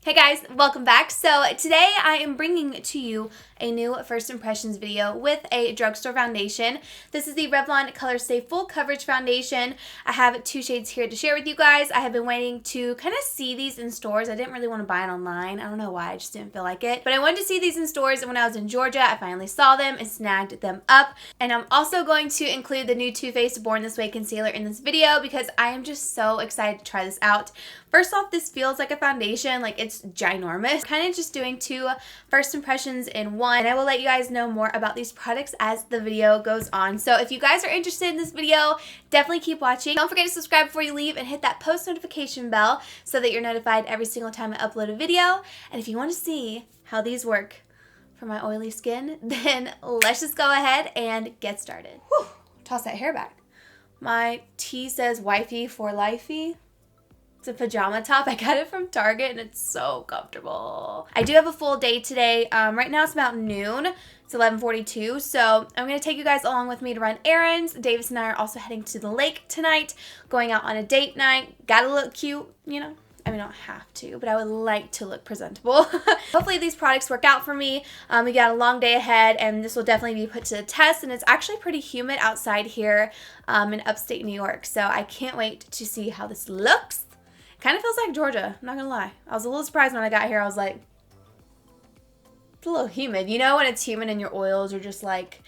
Hey guys, welcome back. So today I am bringing to you a new first impressions video with a drugstore foundation. This is the Revlon Color Stay Full Coverage Foundation. I have two shades here to share with you guys. I have been waiting to kind of see these in stores. I didn't really want to buy it online. I don't know why, I just didn't feel like it. But I wanted to see these in stores, and when I was in Georgia, I finally saw them and snagged them up. And I'm also going to include the new Too Faced Born This Way concealer in this video because I am just so excited to try this out. First off, this feels like a foundation, like it's ginormous. Kind of just doing two first impressions in one, and I will let you guys know more about these products as the video goes on. So if you guys are interested in this video, definitely keep watching. Don't forget to subscribe before you leave and hit that post notification bell so that you're notified every single time I upload a video. And if you want to see how these work for my oily skin, then let's just go ahead and get started. Whew, toss that hair back. My tee says wifey for lifey. It's a pajama top. I got it from Target and it's so comfortable. I do have a full day today. Right now it's about noon. It's 11:42. So I'm going to take you guys along with me to run errands. Davis and I are also heading to the lake tonight, going out on a date night. Gotta look cute, you know. I mean, I don't have to, but I would like to look presentable. Hopefully these products work out for me. We got a long day ahead, and this will definitely be put to the test, and it's actually pretty humid outside here in upstate New York, so I can't wait to see how this looks. Kind of feels like Georgia, I'm not gonna lie. I was a little surprised when I got here. I was like, it's a little humid. You know when it's humid and your oils are just like,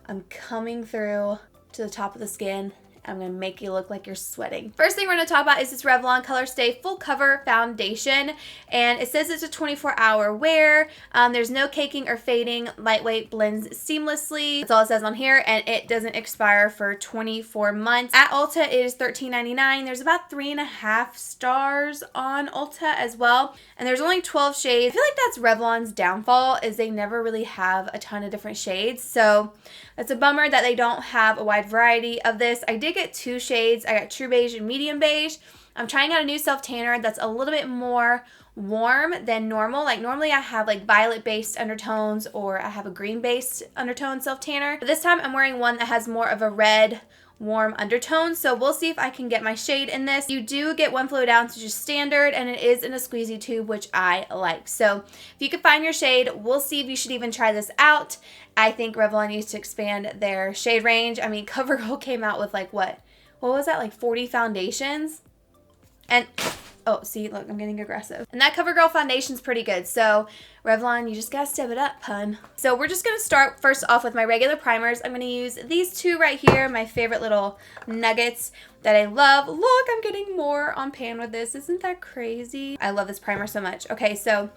I'm coming through to the top of the skin. I'm going to make you look like you're sweating. First thing we're going to talk about is this Revlon Color Stay Full Cover Foundation. And it says it's a 24-hour wear. There's no caking or fading. Lightweight, blends seamlessly. That's all it says on here. And it doesn't expire for 24 months. At Ulta, it is $13.99. There's about 3.5 stars on Ulta as well. And there's only 12 shades. I feel like that's Revlon's downfall, is they never really have a ton of different shades. So it's a bummer that they don't have a wide variety of this. I did get two shades. I got True Beige and Medium Beige. I'm trying out a new self tanner that's a little bit more warm than normal. Like normally I have like violet based undertones, or I have a green based undertone self tanner. But this time I'm wearing one that has more of a red warm undertone, so we'll see if I can get my shade in this. You do get 1 fluid ounce, which is standard, and it is in a squeezy tube, which I like. So if you can find your shade, we'll see if you should even try this out. I think Revlon needs to expand their shade range. I mean, CoverGirl came out with like what was that, like 40 foundations? And oh, see, look, I'm getting aggressive. And that CoverGirl foundation's pretty good. So Revlon, you just gotta step it up, hun. So we're just gonna start first off with my regular primers. I'm gonna use these two right here, my favorite little nuggets that I love. Look, I'm getting more on pan with this. Isn't that crazy? I love this primer so much. Okay, so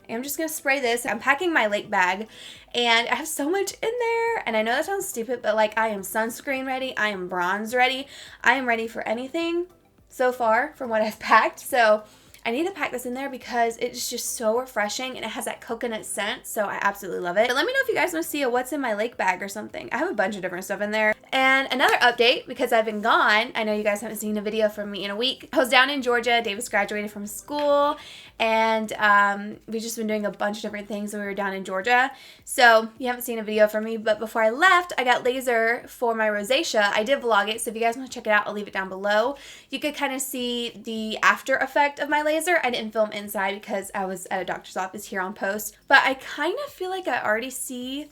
I'm just gonna spray this. I'm packing my lake bag and I have so much in there. And I know that sounds stupid, but like I am sunscreen ready. I am bronze ready. I am ready for anything so far from what I've packed. So I need to pack this in there because it's just so refreshing and it has that coconut scent. So I absolutely love it. But let me know if you guys want to see a what's in my lake bag or something. I have a bunch of different stuff in there. And another update, because I've been gone. I know you guys haven't seen a video from me in a week. I was down in Georgia. Davis graduated from school. And we've just been doing a bunch of different things when we were down in Georgia. So you haven't seen a video from me. But before I left, I got laser for my rosacea. I did vlog it. So if you guys want to check it out, I'll leave it down below. You could kind of see the after effect of my laser. I didn't film inside because I was at a doctor's office here on post. But I kind of feel like I already see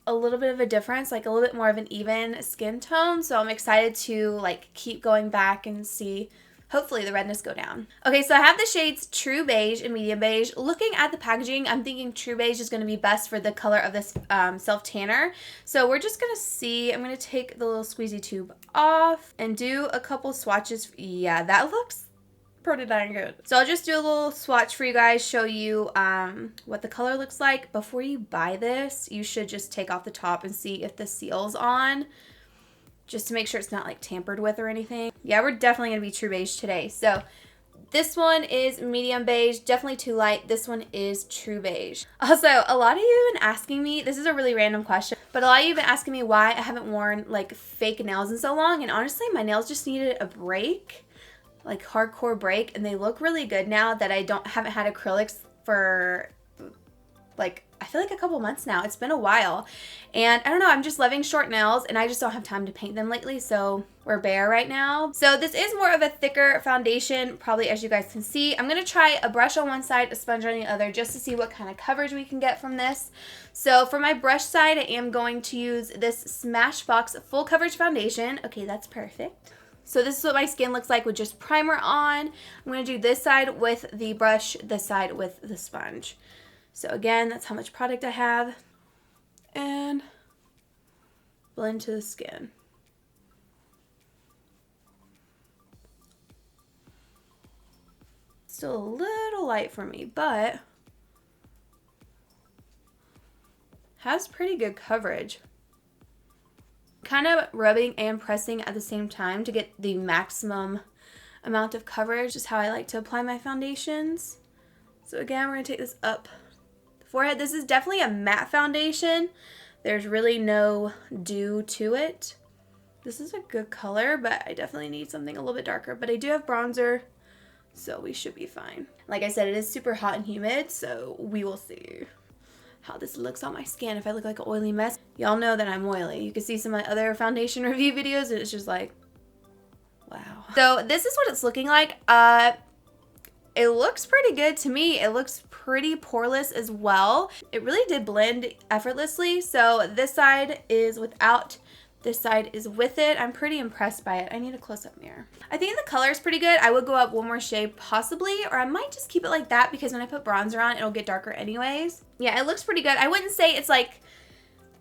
a little bit of a difference, like a little bit more of an even skin tone. So I'm excited to like keep going back and see hopefully the redness go down. Okay, so I have the shades True Beige and Medium Beige. Looking at the packaging, I'm thinking True Beige is going to be best for the color of this self tanner. So we're just going to see. I'm going to take the little squeezy tube off and do a couple swatches. Yeah, that looks pretty darn good. So I'll just do a little swatch for you guys, show you what the color looks like. Before you buy this, you should just take off the top and see if the seal's on, just to make sure it's not like tampered with or anything. Yeah, we're definitely gonna be True Beige today. So this one is Medium Beige, definitely too light. This one is True Beige. Also, a lot of you have been asking me, this is a really random question, but a lot of you have been asking me why I haven't worn like fake nails in so long. And honestly, my nails just needed a break, like hardcore break, and they look really good now that I haven't had acrylics for like I feel like a couple months now. It's been a while. And I don't know, I'm just loving short nails and I just don't have time to paint them lately, so we're bare right now. So this is more of a thicker foundation, probably as you guys can see. I'm going to try a brush on one side, a sponge on the other, just to see what kind of coverage we can get from this. So for my brush side, I am going to use this Smashbox Full Coverage Foundation. Okay, that's perfect. So this is what my skin looks like with just primer on. I'm going to do this side with the brush, this side with the sponge. So again, that's how much product I have. And blend to the skin. Still a little light for me, but has pretty good coverage. Kind of rubbing and pressing at the same time to get the maximum amount of coverage is how I like to apply my foundations. So again, we're going to take this up the forehead. This is definitely a matte foundation. There's really no dew to it. This is a good color, but I definitely need something a little bit darker. But I do have bronzer, so we should be fine. Like I said, it is super hot and humid, so we will see how this looks on my skin. If I look like an oily mess, y'all know that I'm oily. You can see some of my other foundation review videos and it's just like, wow. So this is what it's looking like. It looks pretty good to me. It looks pretty poreless as well. It really did blend effortlessly. So this side is without, this side is with it. I'm pretty impressed by it. I need a close-up mirror. I think the color is pretty good. I would go up one more shade possibly, or I might just keep it like that because when I put bronzer on, it'll get darker anyways. Yeah, it looks pretty good. I wouldn't say it's like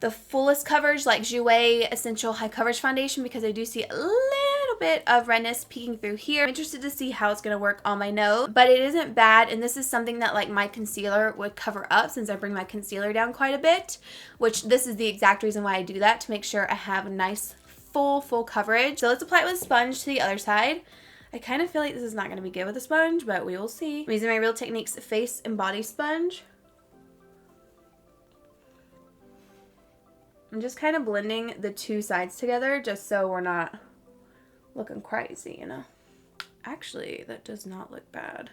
the fullest coverage like Jouer Essential High Coverage Foundation because I do see a little bit of redness peeking through here. I'm interested to see how it's going to work on my nose, but it isn't bad, and this is something that like my concealer would cover up since I bring my concealer down quite a bit, which this is the exact reason why I do that, to make sure I have nice full coverage. So let's apply it with a sponge to the other side. I kind of feel like this is not going to be good with a sponge, but we will see. I'm using my Real Techniques Face and Body Sponge. I'm just kind of blending the two sides together just so we're not looking crazy, you know. Actually, that does not look bad.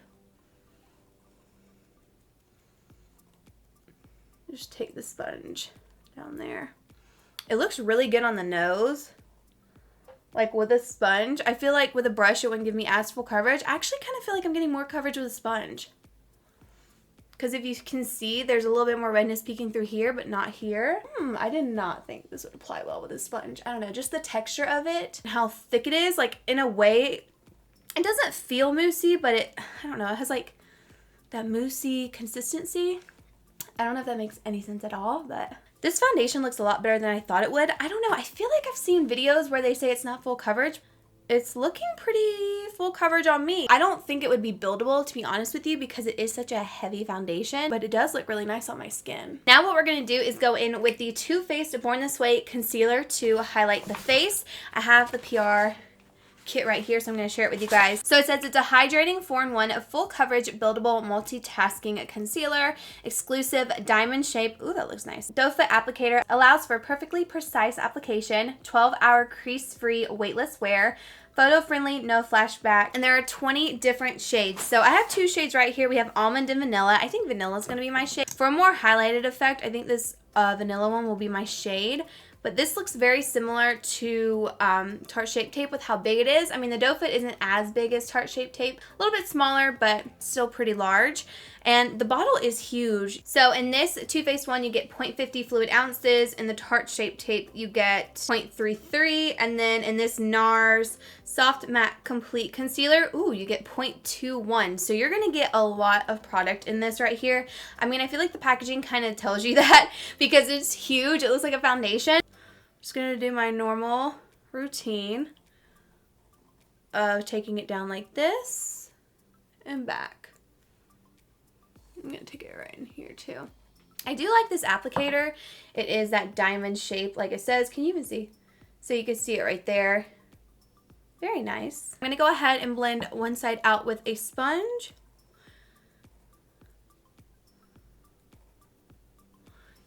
Just take the sponge down there. It looks really good on the nose. Like with a sponge. I feel like with a brush it wouldn't give me as full coverage. I actually kind of feel like I'm getting more coverage with a sponge. Because if you can see, there's a little bit more redness peeking through here, but not here. I did not think this would apply well with a sponge. I don't know, just the texture of it, and how thick it is. Like, in a way, it doesn't feel moussey, but I don't know, it has like that moussey consistency. I don't know if that makes any sense at all, but this foundation looks a lot better than I thought it would. I don't know, I feel like I've seen videos where they say it's not full coverage. It's looking pretty full coverage on me. I don't think it would be buildable, to be honest with you, because it is such a heavy foundation, but it does look really nice on my skin. Now what we're going to do is go in with the Too Faced Born This Way concealer to highlight the face. I have the PR kit right here, so I'm going to share it with you guys. So it says it's a hydrating 4-in-1 full coverage buildable multitasking concealer, exclusive diamond shape. Ooh, that looks nice. Doe foot applicator, allows for perfectly precise application, 12-hour crease-free weightless wear, photo-friendly, no flashback, and there are 20 different shades. So I have 2 shades right here. We have almond and vanilla. I think vanilla is going to be my shade. For a more highlighted effect, I think this vanilla one will be my shade. But this looks very similar to Tarte Shape Tape with how big it is. I mean, the doe foot isn't as big as Tarte Shape Tape. A little bit smaller, but still pretty large. And the bottle is huge. So in this Too Faced one, you get 0.50 fluid ounces. In the Tarte Shape Tape, you get 0.33. And then in this NARS Soft Matte Complete Concealer, ooh, you get 0.21. So you're going to get a lot of product in this right here. I mean, I feel like the packaging kind of tells you that because it's huge. It looks like a foundation. Just going to do my normal routine of taking it down like this and back. I'm going to take it right in here too. I do like this applicator. It is that diamond shape like it says. Can you even see? So you can see it right there. Very nice. I'm going to go ahead and blend one side out with a sponge.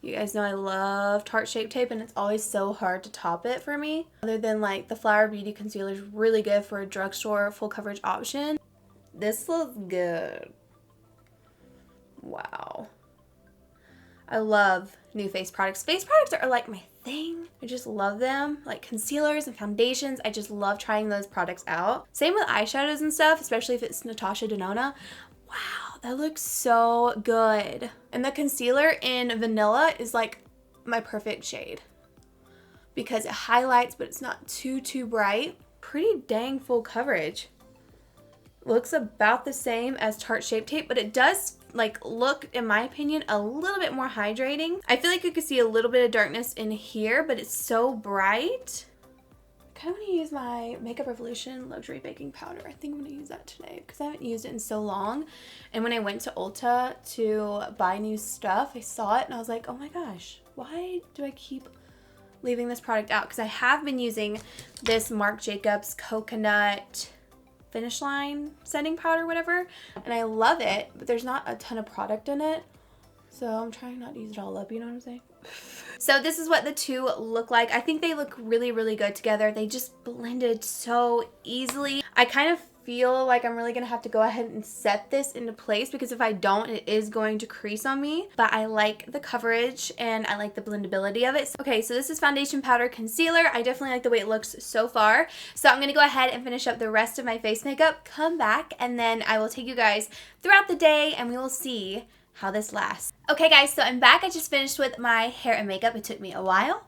You guys know I love Tarte Shape Tape, and it's always so hard to top it for me. Other than like the Flower Beauty concealer is really good for a drugstore full coverage option. This looks good. Wow. I love new face products. Face products are like my thing. I just love them. Like concealers and foundations. I just love trying those products out. Same with eyeshadows and stuff, especially if it's Natasha Denona. Wow, that looks so good. And the concealer in Vanilla is like my perfect shade because it highlights, but it's not too bright. Pretty dang full coverage. Looks about the same as Tarte Shape Tape, but it does like look, in my opinion, a little bit more hydrating. I feel like you could see a little bit of darkness in here, but it's so bright. I kind of want to use my Makeup Revolution Luxury Baking Powder. I think I'm going to use that today because I haven't used it in so long. And when I went to Ulta to buy new stuff, I saw it and I was like, oh my gosh, why do I keep leaving this product out? Because I have been using this Marc Jacobs Coconut Finish Line setting powder, whatever, and I love it, but there's not a ton of product in it, so I'm trying not to use it all up, you know what I'm saying? So this is what the two look like. I think they look really good together. They just blended so easily. I kind of feel like I'm really gonna have to go ahead and set this into place because if I don't, it is going to crease on me, but I like the coverage and I like the blendability of it. Okay, so this is foundation, powder, concealer. I definitely like the way it looks so far. So I'm gonna go ahead and finish up the rest of my face makeup, come back, and then I will take you guys throughout the day and we will see how this lasts. Okay guys, so I'm back. I just finished with my hair and makeup. It took me a while.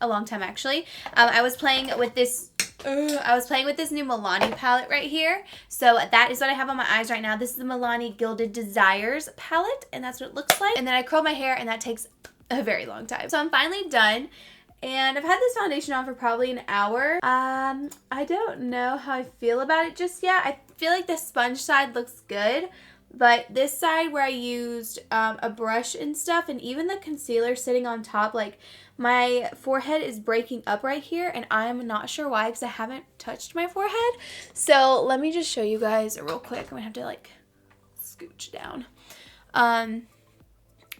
A long time actually. I was playing with this new Milani palette right here. So that is what I have on my eyes right now. This is the Milani Gilded Desires palette, and that's what it looks like. And then I curl my hair, and that takes a very long time. So I'm finally done, and I've had this foundation on for probably an hour. I don't know how I feel about it just yet. I feel like the sponge side looks good, but this side where I used a brush and stuff, and even the concealer sitting on top, like my forehead is breaking up right here, and I'm not sure why because I haven't touched my forehead. So let me just show you guys real quick. I'm gonna have to like scooch down.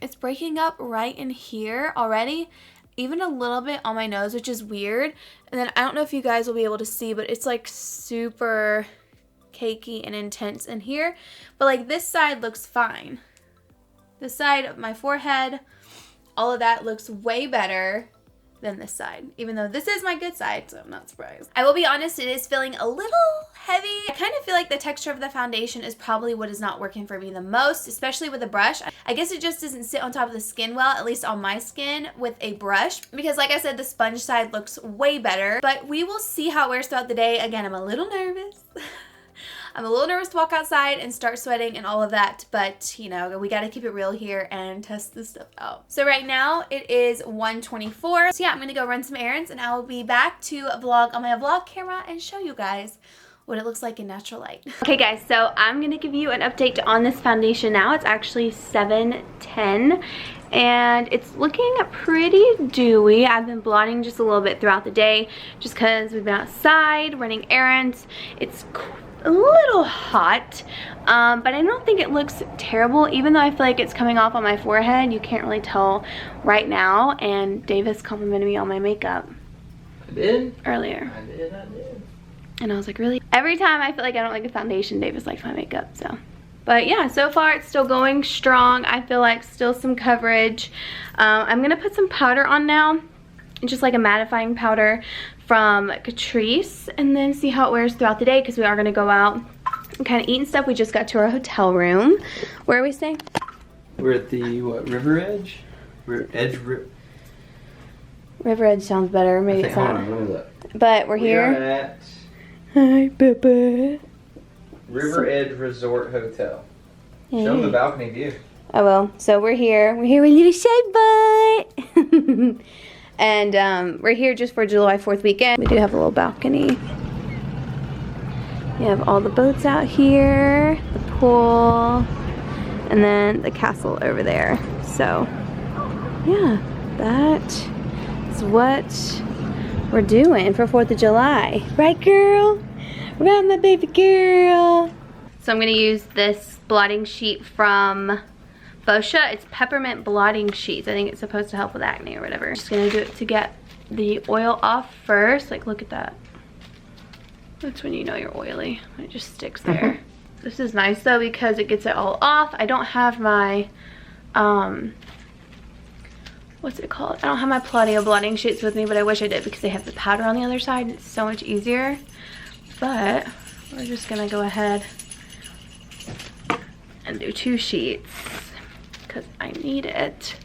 It's breaking up right in here already, even a little bit on my nose, which is weird. And then I don't know if you guys will be able to see, but it's like super cakey and intense in here, but like this side looks fine. This side of my forehead, all of that looks way better than this side, even though this is my good side, so I'm not surprised. I will be honest, it is feeling a little heavy. I kind of feel like the texture of the foundation is probably what is not working for me the most, especially with a brush. I guess it just doesn't sit on top of the skin well, at least on my skin with a brush, because like I said, the sponge side looks way better, but we will see how it wears throughout the day. Again, I'm a little nervous. I'm a little nervous to walk outside and start sweating and all of that, but you know, we gotta keep it real here and test this stuff out. So right now it is 1:24. So yeah, I'm gonna go run some errands and I will be back to vlog on my vlog camera and show you guys what it looks like in natural light. Okay guys, so I'm gonna give you an update on this foundation now. It's actually 7:10 and it's looking pretty dewy. I've been blotting just a little bit throughout the day just because we've been outside running errands. It's a little hot, but I don't think it looks terrible, even though I feel like it's coming off on my forehead. You can't really tell right now, and Davis complimented me on my makeup. I did? Earlier. I did. And I was like, really? Every time I feel like I don't like a foundation, Davis likes my makeup, so. But yeah, so far it's still going strong. I feel like still some coverage. I'm gonna put some powder on now, just like a mattifying powder from Catrice, and then see how it wears throughout the day because we are going to go out and kind of eat and stuff. We just got to our hotel room. Where are we staying? We're at the, what, River Edge? River Edge sounds better. Maybe it's not. Let me look. But we're here. We are at Hi, Papa. River Edge Resort Hotel. Show them the balcony view. Oh well, so we're here. We're here with little shy butt. And we're here just for July 4th weekend. We do have a little balcony. You have all the boats out here, the pool, and then the castle over there. So, yeah, that is what we're doing for 4th of July. Right, girl? Right, my baby girl? So I'm going to use this blotting sheet from Boscia. It's peppermint blotting sheets. I think it's supposed to help with acne or whatever. I'm just gonna do it to get the oil off first. Like, look at that. That's when you know you're oily, when it just sticks there. This is nice though because it gets it all off. I don't have my what's it called? I don't have my Palladio blotting sheets with me, but I wish I did because they have the powder on the other side. It's so much easier. But we're just gonna go ahead and do 2 sheets because I need it.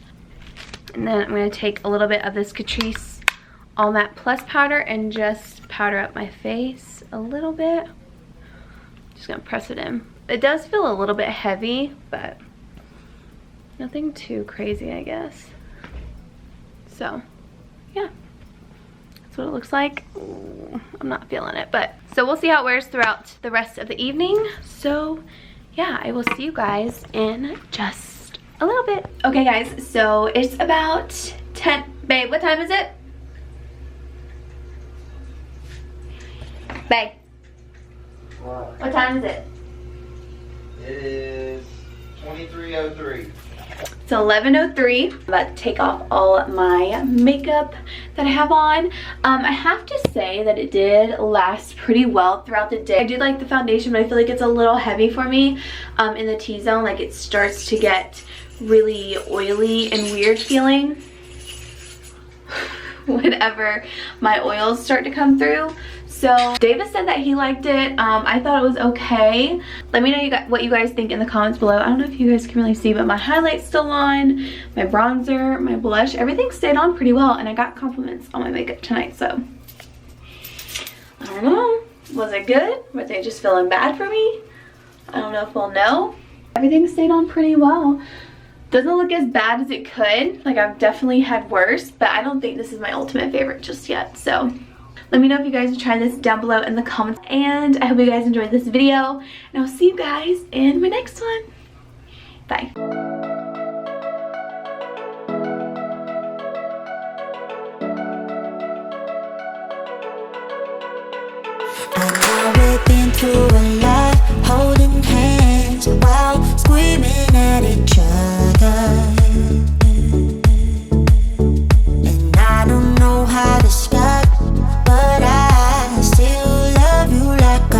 And then I'm gonna take a little bit of this Catrice All Matte Plus powder and just powder up my face a little bit. Just gonna press it in. It does feel a little bit heavy, but nothing too crazy, I guess. So, yeah. That's what it looks like. Ooh, I'm not feeling it, but so we'll see how it wears throughout the rest of the evening. So, yeah, I will see you guys in just a little bit. Okay, guys, so it's about 10. Babe, what time is it? Babe. What time is it? It is 23:03. It's 11:03. I'm about to take off all my makeup that I have on. I have to say that it did last pretty well throughout the day. I do like the foundation, but I feel like it's a little heavy for me in the T-zone. Like it starts to get really oily and weird feeling whenever my oils start to come through. So Davis said that he liked it. I thought it was okay. Let me know what you guys think in the comments below. I don't know if you guys can really see, but my highlight's still on, my bronzer, my blush, everything stayed on pretty well, and I got compliments on my makeup tonight, so I don't know. Was it good? Were they just feeling bad for me? I don't know if we'll know. Everything stayed on pretty well. Doesn't look as bad as it could. Like I've definitely had worse, but I don't think this is my ultimate favorite just yet, so let me know if you guys would try this down below in the comments. And I hope you guys enjoyed this video. And I'll see you guys in my next one. Bye. I've been through a